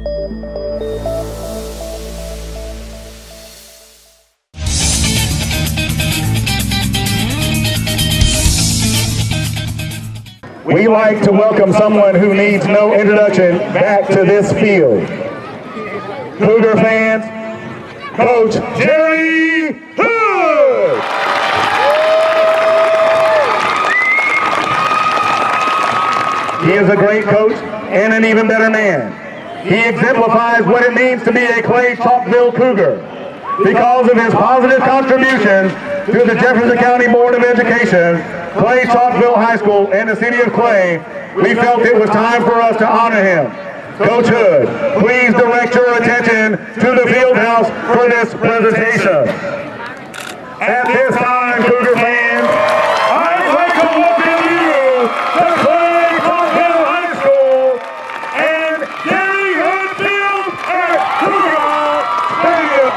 We like to welcome someone who needs no introduction back to this field. Cougar fans, Coach Jerry Hood! He is a great coach and an even better man. He exemplifies what it means to be a Clay Chalkville Cougar. Because of his positive contributions to the Jefferson County Board of Education, Clay Chalkville High School, and the city of Clay, we felt it was time for us to honor him. Coach Hood, please direct your attention to the field house for this presentation. At this time, Cougar fans, I'd like to welcome you to Clay Chalkville High School and Jerry Hood Field at Cougar Stadium.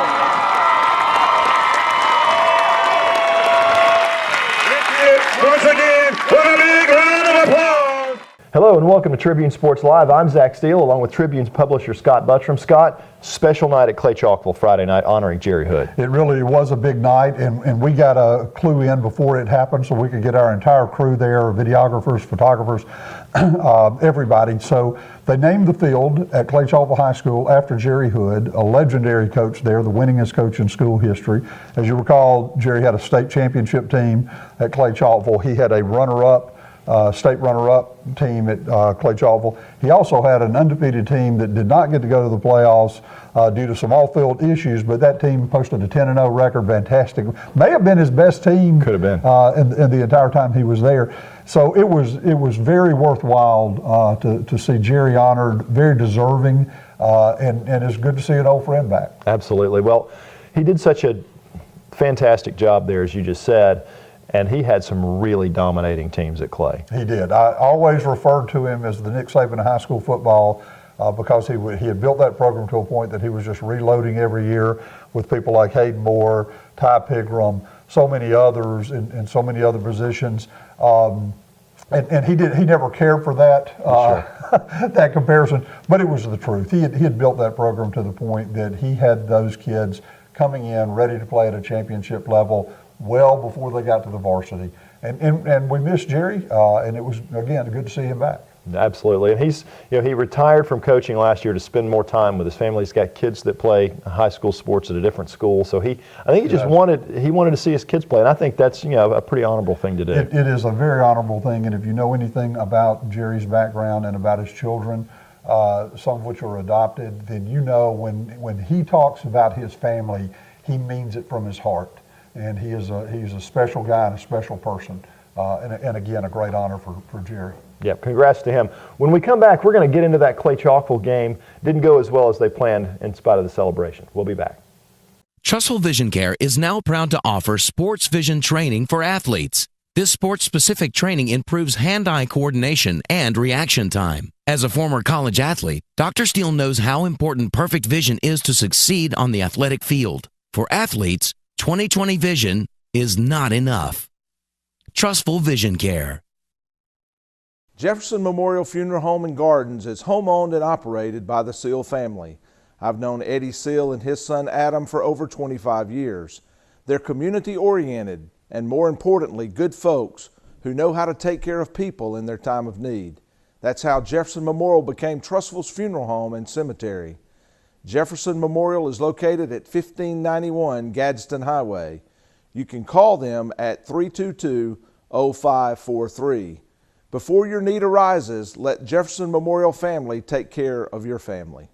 Once again, with a big round of applause. Hello and welcome to Tribune Sports Live. I'm Zach Steele along with Tribune's publisher Scott Buttram. Scott, special night at Clay Chalkville Friday night honoring Jerry Hood. It really was a big night, and we got a clue in before it happened so we could get our entire crew there, videographers, photographers, everybody. So they named the field at Clay Chalkville High School after Jerry Hood, a legendary coach there, the winningest coach in school history. As you recall, Jerry had a state championship team at Clay Chalkville. He had a runner-up, state runner-up team at Clay Chalkville. He also had an undefeated team that did not get to go to the playoffs due to some off-field issues, but that team posted a 10-0 record, fantastic. May have been his best team. Could have been. In the entire time he was there. So it was very worthwhile to see Jerry honored, very deserving, and it's good to see an old friend back. Absolutely. Well, he did such a fantastic job there, as you just said, and he had some really dominating teams at Clay. He did. I always referred to him as the Nick Saban of high school football because he had built that program to a point that he was just reloading every year with people like Hayden Moore, Ty Pigram, so many others in so many other positions. And he never cared for that Sure. that comparison, but it was the truth. He had built that program to the point that he had those kids coming in ready to play at a championship level well before they got to the varsity. And we missed Jerry, and it was, again, good to see him back. Absolutely. And he's, he retired from coaching last year to spend more time with his family. He's got kids that play high school sports at a different school. So I think he just wanted to see his kids play. And I think that's, a pretty honorable thing to do. It is a very honorable thing. And if you know anything about Jerry's background and about his children, some of which are adopted, then you know when he talks about his family, he means it from his heart. And he's a special guy and a special person. And again, a great honor for Jerry. Yeah, congrats to him. When we come back, we're going to get into that Clay Chalkville game. Didn't go as well as they planned in spite of the celebration. We'll be back. Trussville Vision Care is now proud to offer sports vision training for athletes. This sports-specific training improves hand-eye coordination and reaction time. As a former college athlete, Dr. Steele knows how important perfect vision is to succeed on the athletic field. For athletes, 20/20 vision is not enough. Trussville Vision Care. Jefferson Memorial Funeral Home and Gardens is home-owned and operated by the Seal family. I've known Eddie Seal and his son Adam for over 25 years. They're community-oriented and, more importantly, good folks who know how to take care of people in their time of need. That's how Jefferson Memorial became Trussville's funeral home and cemetery. Jefferson Memorial is located at 1591 Gadsden Highway. You can call them at 322-0543. Before your need arises, let Jefferson Memorial family take care of your family.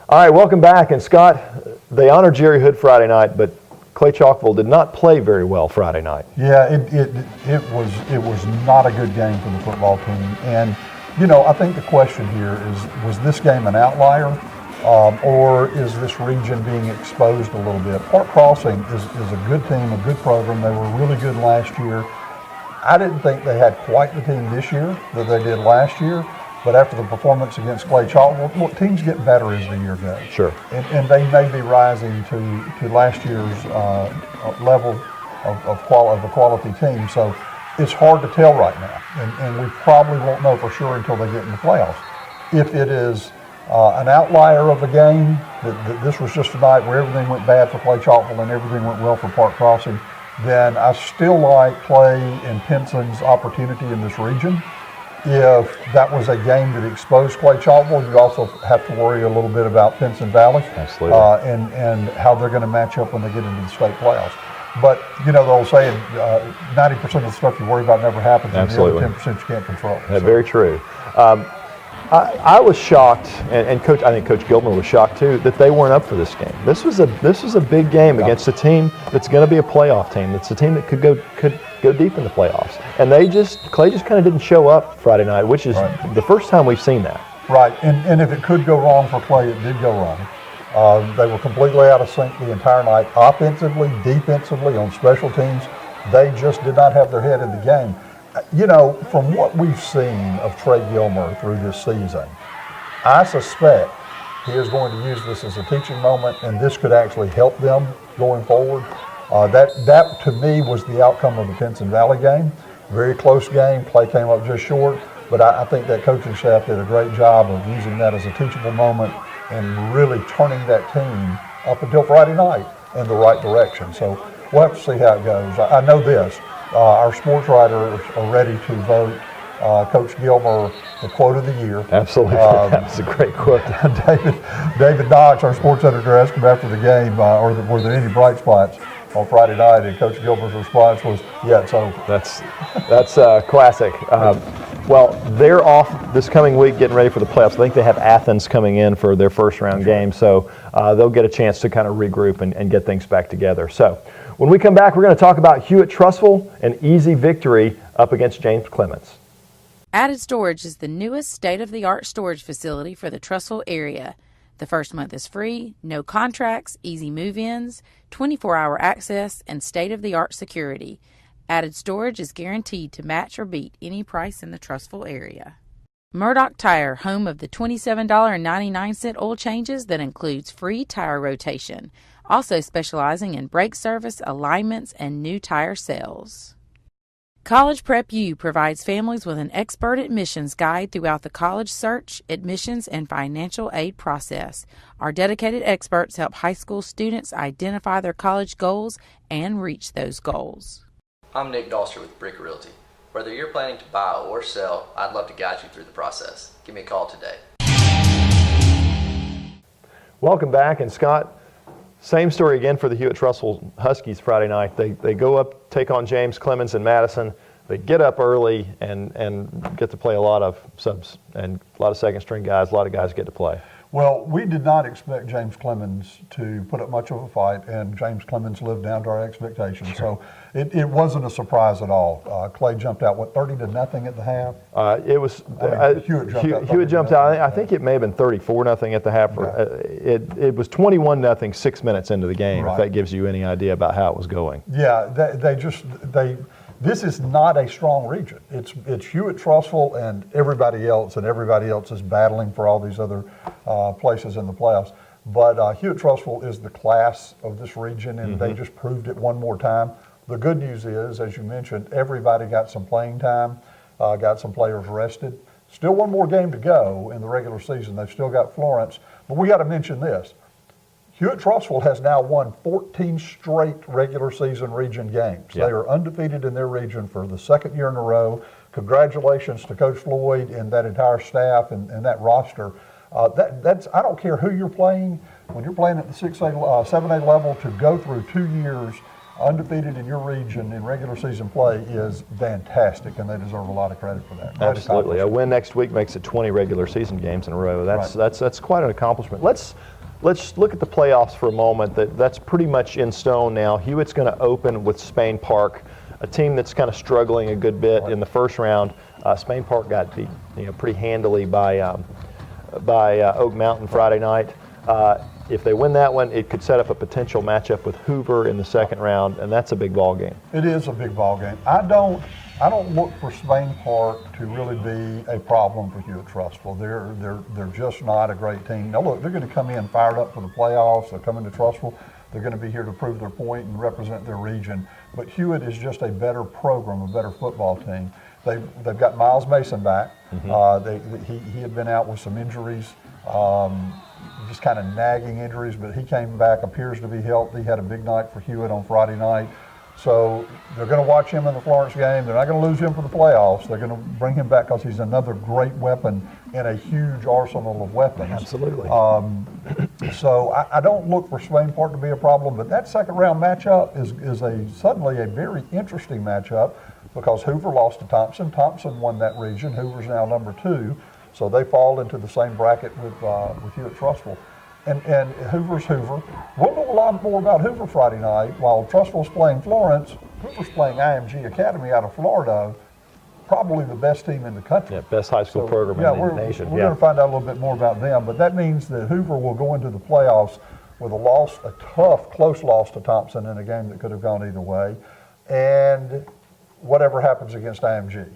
All right, welcome back. And Scott, they honored Jerry Hood Friday night, but Clay Chalkville did not play very well Friday night. Yeah, it was not a good game for the football team. And, I think the question here is, was this game an outlier? Or is this region being exposed a little bit? Park Crossing is a good team, a good program. They were really good last year. I didn't think they had quite the team this year that they did last year, but after the performance against Clay Chalkville, teams get better as the year goes. Sure. And they may be rising to last year's level of a quality team. So it's hard to tell right now, and we probably won't know for sure until they get in the playoffs. If it is an outlier of a game, that this was just a night where everything went bad for Clay Chalkville and everything went well for Park Crossing, then I still like Clay and Pinson's opportunity in this region. If that was a game that exposed Clay Chalkville, you also have to worry a little bit about Pinson Valley. Absolutely. And how they're going to match up when they get into the state playoffs. But, you know, the old saying, 90% of the stuff you worry about never happens, Absolutely. and the other 10% you can't control. Yeah, very true. I was shocked, and Coach, I think Coach Gilmer was shocked too, that they weren't up for this game. This was a big game against a team that's going to be a playoff team. It's a team that could go deep in the playoffs. And Clay just kind of didn't show up Friday night, which is the first time we've seen that. Right, and if it could go wrong for Clay, it did go wrong. They were completely out of sync the entire night, offensively, defensively, on special teams. They just did not have their head in the game. You know, from what we've seen of Trey Gilmer through this season, I suspect he is going to use this as a teaching moment, and this could actually help them going forward. That to me was the outcome of the Pinson Valley game. Very close game. Clay came up just short, but I think that coaching staff did a great job of using that as a teachable moment and really turning that team up until Friday night in the right direction. So we'll have to see how it goes. I know this. Our sports writers are ready to vote Coach Gilmer the quote of the year. Absolutely. That's a great quote. David Knox, our sports editor, asked him after the game, were there any bright spots on Friday night? And Coach Gilmer's response was, yeah, it's over. That's classic. Well, they're off this coming week getting ready for the playoffs. I think they have Athens coming in for their first round game, so they'll get a chance to kind of regroup and get things back together. So when we come back, we're going to talk about Hewitt-Trussville, an easy victory up against James Clemens. Added Storage is the newest state-of-the-art storage facility for the Trussville area. The first month is free, no contracts, easy move-ins, 24-hour access, and state-of-the-art security. Added Storage is guaranteed to match or beat any price in the Trussville area. Murdoch Tire, home of the $27.99 oil changes that includes free tire rotation, also specializing in brake service, alignments, and new tire sales. College Prep U provides families with an expert admissions guide throughout the college search, admissions, and financial aid process. Our dedicated experts help high school students identify their college goals and reach those goals. I'm Nick Dalster with Brick Realty. Whether you're planning to buy or sell, I'd love to guide you through the process. Give me a call today. Welcome back, and Scott, same story again for the Hewitt-Trussville Huskies Friday night. They go up, take on James Clemens in Madison. They get up early and get to play a lot of subs and a lot of second-string guys. A lot of guys get to play. Well, we did not expect James Clemens to put up much of a fight, and James Clemens lived down to our expectations. Sure. So it wasn't a surprise at all. Clay jumped out, 30-0 at the half? It was. Hewitt jumped out. I think it may have been 34-0 at the half. Okay. It was 21-0 6 minutes into the game. Right. If that gives you any idea about how it was going. Yeah, This is not a strong region. It's Hewitt-Trussville and everybody else is battling for all these other places in the playoffs. But Hewitt-Trussville is the class of this region, and they just proved it one more time. The good news is, as you mentioned, everybody got some playing time, got some players rested. Still one more game to go in the regular season. They've still got Florence, but we got to mention this. Hewitt-Trussville has now won 14 straight regular season region games. Yep. They are undefeated in their region for the second year in a row. Congratulations to Coach Floyd and that entire staff and that roster. That's I don't care who you're playing. When you're playing at the 6A, 7A level, to go through 2 years undefeated in your region in regular season play is fantastic, and they deserve a lot of credit for that. Absolutely. A win next week makes it 20 regular season games in a row. That's quite an accomplishment. Let's look at the playoffs for a moment. That's pretty much in stone now. Hewitt's going to open with Spain Park, a team that's kind of struggling a good bit in the first round. Spain Park got beat, pretty handily by Oak Mountain Friday night. If they win that one, it could set up a potential matchup with Hoover in the second round, and that's a big ball game. It is a big ball game. I don't look for Spain Park to really be a problem for Hewitt-Trussville. They're just not a great team. Now look, they're going to come in fired up for the playoffs. They're coming to Trussville. They're going to be here to prove their point and represent their region. But Hewitt is just a better program, a better football team. They've got Miles Mason back. He had been out with some injuries, just kind of nagging injuries, but he came back, appears to be healthy. He had a big night for Hewitt on Friday night. So they're going to watch him in the Florence game. They're not going to lose him for the playoffs. They're going to bring him back because he's another great weapon in a huge arsenal of weapons. Absolutely. So I don't look for Swain Park to be a problem, but that second round matchup is suddenly a very interesting matchup because Hoover lost to Thompson. Thompson won that region. Hoover's now number 2, so they fall into the same bracket with Hewitt-Trussville. And Hoover's Hoover. We'll know a lot more about Hoover Friday night. While Trussville's playing Florence, Hoover's playing IMG Academy out of Florida, probably the best team in the country. Yeah, best high school program in the nation. We're going to find out a little bit more about them, but that means that Hoover will go into the playoffs with a tough, close loss to Thompson in a game that could have gone either way, and whatever happens against IMG.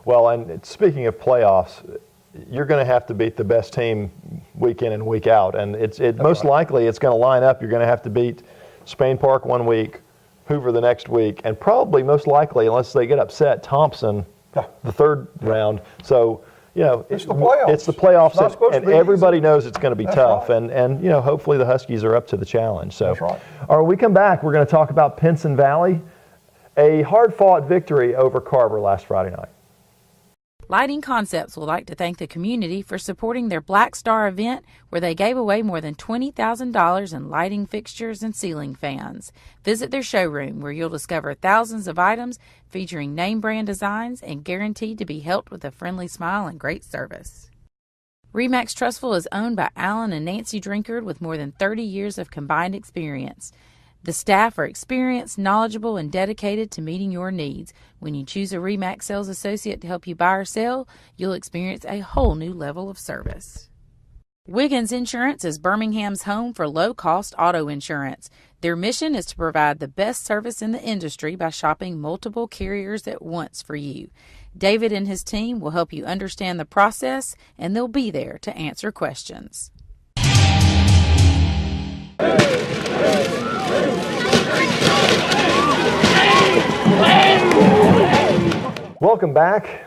Well, and speaking of playoffs, you're going to have to beat the best team week in and week out, and most likely it's going to line up. You're going to have to beat Spain Park one week, Hoover the next week, and probably most likely, unless they get upset, Thompson the third round. So it's the playoffs. It's the playoffs, and everybody easy. knows it's going to be tough, right. and hopefully the Huskies are up to the challenge. So, That's right. All right, when we come back, we're going to talk about Pinson Valley, a hard-fought victory over Carver last Friday night. Lighting Concepts would like to thank the community for supporting their Black Star event, where they gave away more than $20,000 in lighting fixtures and ceiling fans. Visit their showroom, where you'll discover thousands of items featuring name brand designs and guaranteed to be helped with a friendly smile and great service. RE/MAX Trussville is owned by Alan and Nancy Drinkard with more than 30 years of combined experience. The staff are experienced, knowledgeable, and dedicated to meeting your needs. When you choose a RE/MAX sales associate to help you buy or sell, you'll experience a whole new level of service. Wiggins Insurance is Birmingham's home for low-cost auto insurance. Their mission is to provide the best service in the industry by shopping multiple carriers at once for you. David and his team will help you understand the process, and they'll be there to answer questions. Welcome back,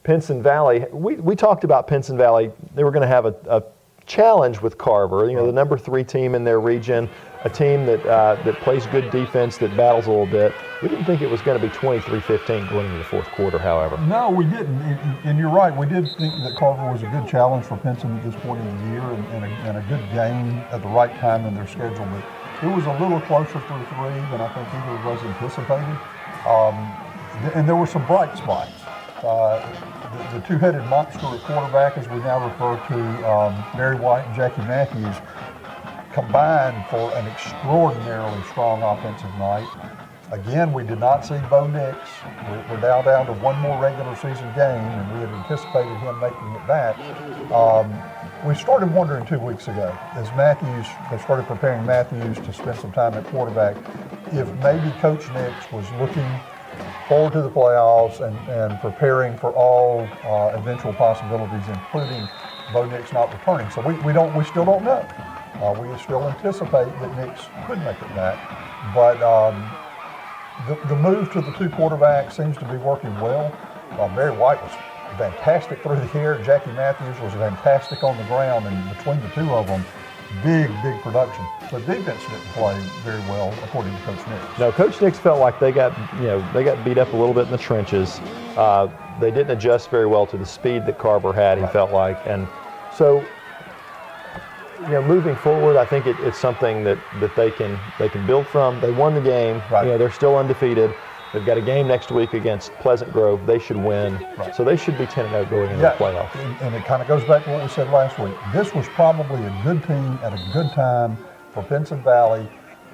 Pinson Valley. We talked about Pinson Valley. They were going to have a challenge with Carver, the number 3 team in their region, a team that plays good defense, that battles a little bit. We didn't think it was going to be 23-15 going into the fourth quarter, however. No, we didn't. And you're right. We did think that Carver was a good challenge for Pinson at this point in the year and a good game at the right time in their schedule. But it was a little closer through 3 than I think either of us anticipated. And there were some bright spots. The two-headed monster at quarterback, as we now refer to Mary White and Jackie Matthews, combined for an extraordinarily strong offensive night. Again, we did not see Bo Nix. We're now down to one more regular season game, and we had anticipated him making it back. We started wondering 2 weeks ago, as they started preparing Matthews to spend some time at quarterback, if maybe Coach Nix was looking forward to the playoffs and preparing for all eventual possibilities, including Bo Nix not returning. So we still don't know. We still anticipate that Nix could make it back, but the move to the 2 quarterbacks seems to be working well. Mary White was fantastic through the air. Jackie Matthews was fantastic on the ground, and between the 2 of them, big production. The defense didn't play very well, according to Coach Nix. No, Coach Nix felt like they got beat up a little bit in the trenches. They didn't adjust very well to the speed that Carver had, he felt like. And so, moving forward, I think it's something that they can build from. They won the game. Right. They're still undefeated. They've got a game next week against Pleasant Grove. They should win. Right. So they should be 10-0 going into the playoffs. And it kind of goes back to what we said last week. This was probably a good team at a good time for Pinson Valley.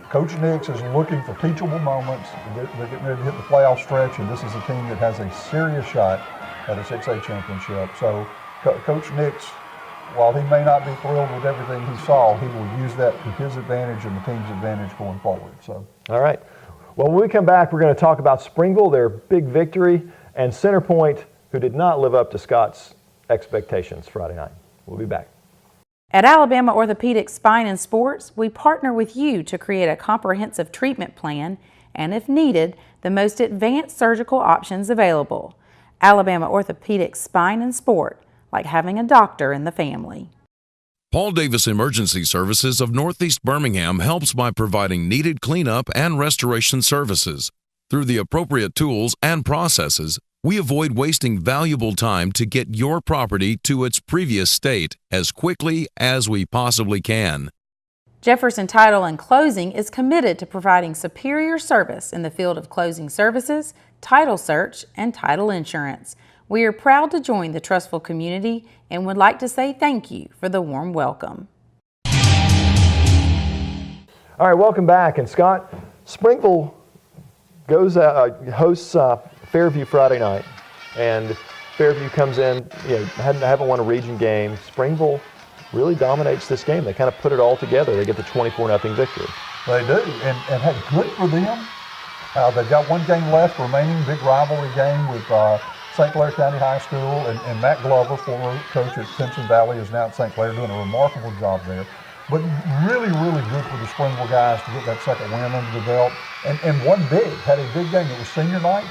Coach Nix is looking for teachable moments. They're getting ready to hit the playoff stretch, and this is a team that has a serious shot at a 6A championship. So Coach Nix, while he may not be thrilled with everything he saw, he will use that to his advantage and the team's advantage going forward. So, all right. Well, when we come back, we're going to talk about Springle, their big victory, and Centerpoint, who did not live up to Scott's expectations Friday night. We'll be back. At Alabama Orthopedic Spine and Sports, we partner with you to create a comprehensive treatment plan and, if needed, the most advanced surgical options available. Alabama Orthopedic Spine and Sport, like having a doctor in the family. Paul Davis Emergency Services of Northeast Birmingham helps by providing needed cleanup and restoration services. Through the appropriate tools and processes, we avoid wasting valuable time to get your property to its previous state as quickly as we possibly can. Jefferson Title and Closing is committed to providing superior service in the field of closing services, title search, and title insurance. We are proud to join the trustful community and would like to say thank you for the warm welcome. All right, welcome back. And Scott, Springville hosts Fairview Friday night, and Fairview comes in, haven't won a region game. Springville really dominates this game. They kind of put it all together. They get the 24-0 victory. They do, and hey, good for them. They've got one game left remaining, big rivalry game with St. Clair County High School, and Matt Glover, former coach at Simpson Valley, is now at St. Clair doing a remarkable job there. But really, really good for the Springville guys to get that second win under the belt. And won big, had a big game. It was senior night,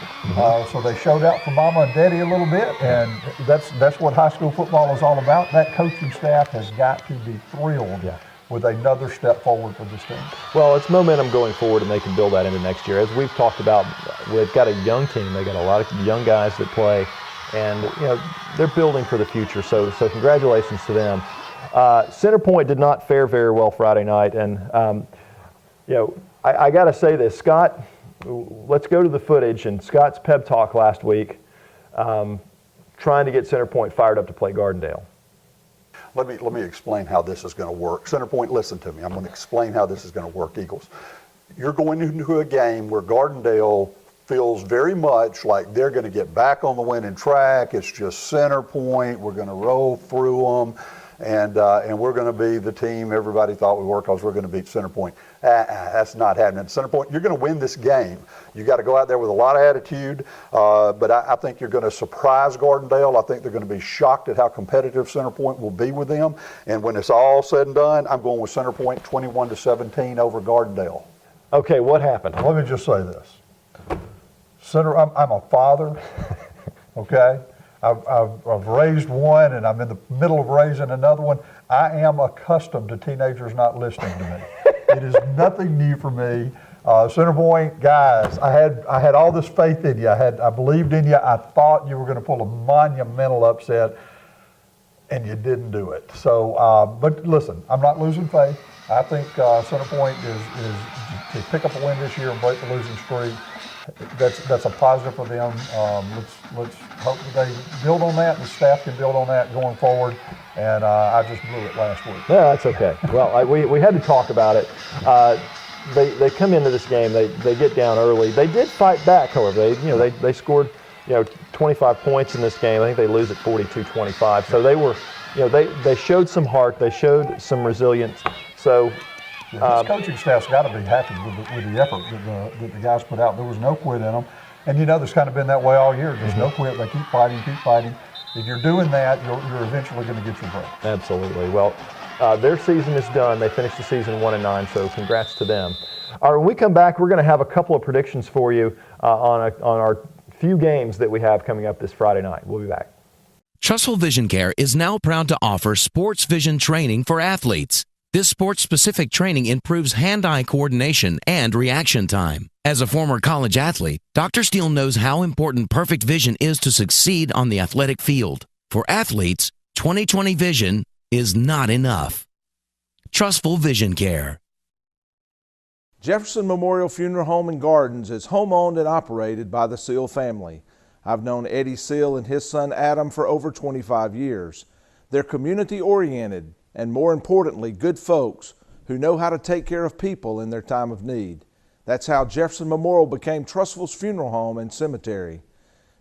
so they showed out for Mama and Daddy a little bit, and that's what high school football is all about. That coaching staff has got to be thrilled with another step forward for this team. Well, it's momentum going forward, and they can build that into next year. As we've talked about, they've got a young team. They've got a lot of young guys that play, and they're building for the future. So congratulations to them. Center Point did not fare very well Friday night, and I got to say this, Scott. Let's go to the footage and Scott's pep talk last week, trying to get Center Point fired up to play Gardendale. Let me explain how this is going to work. Center Point, listen to me. I'm going to explain how this is going to work, Eagles. You're going into a game where Gardendale feels very much like they're going to get back on the winning track. It's just Center Point. We're going to roll through them. And we're going to be the team everybody thought we were because we're going to beat Center Point. That's not happening. Center Point, you're going to win this game. You got to go out there with a lot of attitude, but I think you're going to surprise Gardendale. I think they're going to be shocked at how competitive Center Point will be with them. And when it's all said and done, I'm going with Center Point 21-17 over Gardendale. Okay, what happened? Let me just say this. I'm a father, okay? I've raised one, and I'm in the middle of raising another one. I am accustomed to teenagers not listening to me. It is nothing new for me. Center Point, guys, I had all this faith in you. I believed in you. I thought you were going to pull a monumental upset, and you didn't do it. So, but listen, I'm not losing faith. I think Center Point is to pick up a win this year and break the losing streak. That's a positive for them. Let's hope that they build on that, and the staff can build on that going forward. And I just blew it last week. Yeah, that's okay. Well, we had to talk about it. They come into this game. They get down early. They did fight back, however. They scored 25 points in this game. I think they lose at 42-25. So they were they showed some heart. They showed some resilience. So. This coaching staff's got to be happy with the effort that the guys put out. There was no quit in them. And there's kind of been that way all year. There's no quit. They keep fighting. If you're doing that, you're eventually going to get your break. Absolutely. Well, their season is done. They finished the season 1-9, so congrats to them. All right, when we come back, we're going to have a couple of predictions for you on our few games that we have coming up this Friday night. We'll be back. Trussell Vision Care is now proud to offer sports vision training for athletes. This sports-specific training improves hand-eye coordination and reaction time. As a former college athlete, Dr. Steele knows how important perfect vision is to succeed on the athletic field. For athletes, 20/20 vision is not enough. Trustful Vision Care. Jefferson Memorial Funeral Home and Gardens is home-owned and operated by the Seal family. I've known Eddie Seal and his son Adam for over 25 years. They're community-oriented, and more importantly, good folks who know how to take care of people in their time of need. That's how Jefferson Memorial became Trustful's funeral home and cemetery.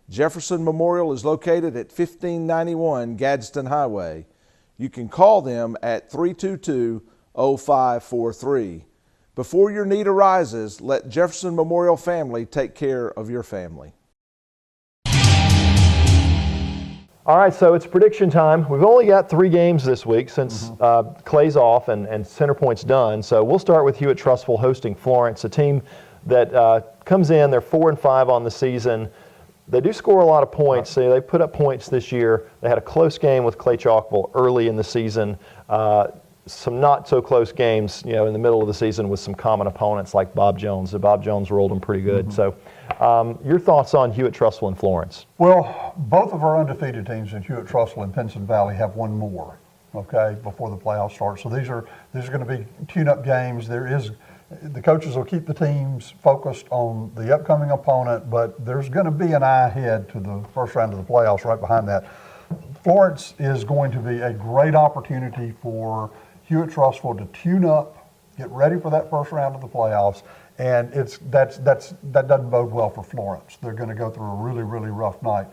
Jefferson Memorial is located at 1591 Gadsden Highway. You can call them at 322-0543. Before your need arises, let Jefferson Memorial family take care of your family. All right, so it's prediction time. We've only got 3 games this week since Clay's off and Centerpoint's done. So we'll start with Hewitt-Trussville hosting Florence, a team that comes in. They're 4-5 on the season. They do score a lot of points. So they put up points this year. They had a close game with Clay Chalkville early in the season. Some not so close games, in the middle of the season with some common opponents like Bob Jones. Bob Jones rolled them pretty good. So your thoughts on Hewitt-Trussville and Florence? Well, both of our undefeated teams in Hewitt-Trussville and Pinson Valley have one more, before the playoffs start. So these are going to be tune-up games. The coaches will keep the teams focused on the upcoming opponent, but there's going to be an eye ahead to the first round of the playoffs right behind that. Florence is going to be a great opportunity for Hewitt-Trussville to tune up, get ready for that first round of the playoffs, and that doesn't bode well for Florence. They're going to go through a really, really rough night.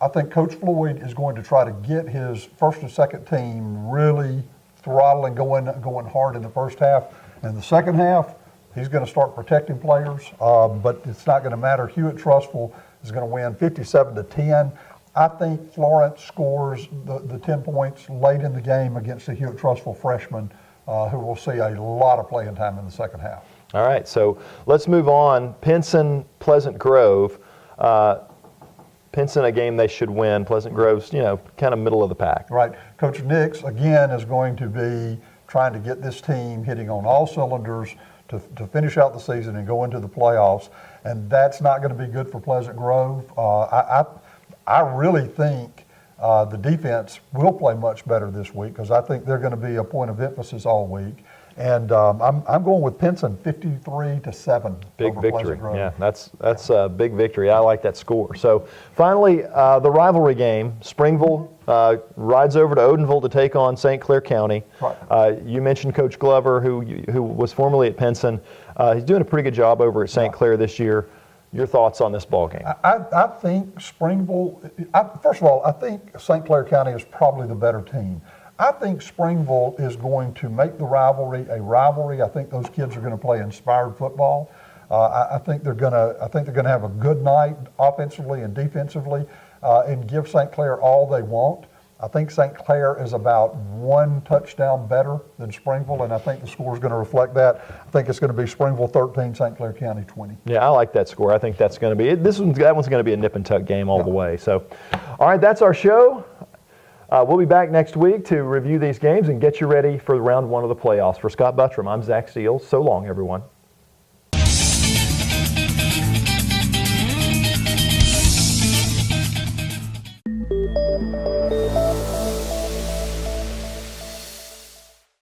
I think Coach Floyd is going to try to get his first and second team really throttling, going hard in the first half. In the second half, he's going to start protecting players, but it's not going to matter. Hewitt-Trussville is going to win 57-10. I think Florence scores the 10 points late in the game against the Hewitt-Trussville freshmen, who will see a lot of playing time in the second half. All right, so let's move on. Pinson, Pleasant Grove. Pinson, a game they should win. Pleasant Grove's, kind of middle of the pack. Right. Coach Nix, again, is going to be trying to get this team hitting on all cylinders to finish out the season and go into the playoffs, and that's not going to be good for Pleasant Grove. I really think the defense will play much better this week because I think they're going to be a point of emphasis all week. And I'm going with Pinson 53-7. Big victory. Yeah, that's a big victory. I like that score. So finally, the rivalry game. Springville rides over to Odenville to take on St. Clair County. Right. You mentioned Coach Glover, who was formerly at Pinson. He's doing a pretty good job over at St. Clair this year. Your thoughts on this ball game? I think Springville. First of all, I think St. Clair County is probably the better team. I think Springville is going to make the rivalry a rivalry. I think those kids are going to play inspired football. I think they're going to have a good night offensively and defensively, and give St. Clair all they want. I think St. Clair is about 1 touchdown better than Springville, and I think the score is going to reflect that. I think it's going to be Springville 13, St. Clair County 20. Yeah, I like that score. I think that's going to be it. That one's going to be a nip and tuck game all the way. So, all right, that's our show. We'll be back next week to review these games and get you ready for round 1 of the playoffs. For Scott Buttram, I'm Zach Steele. So long, everyone.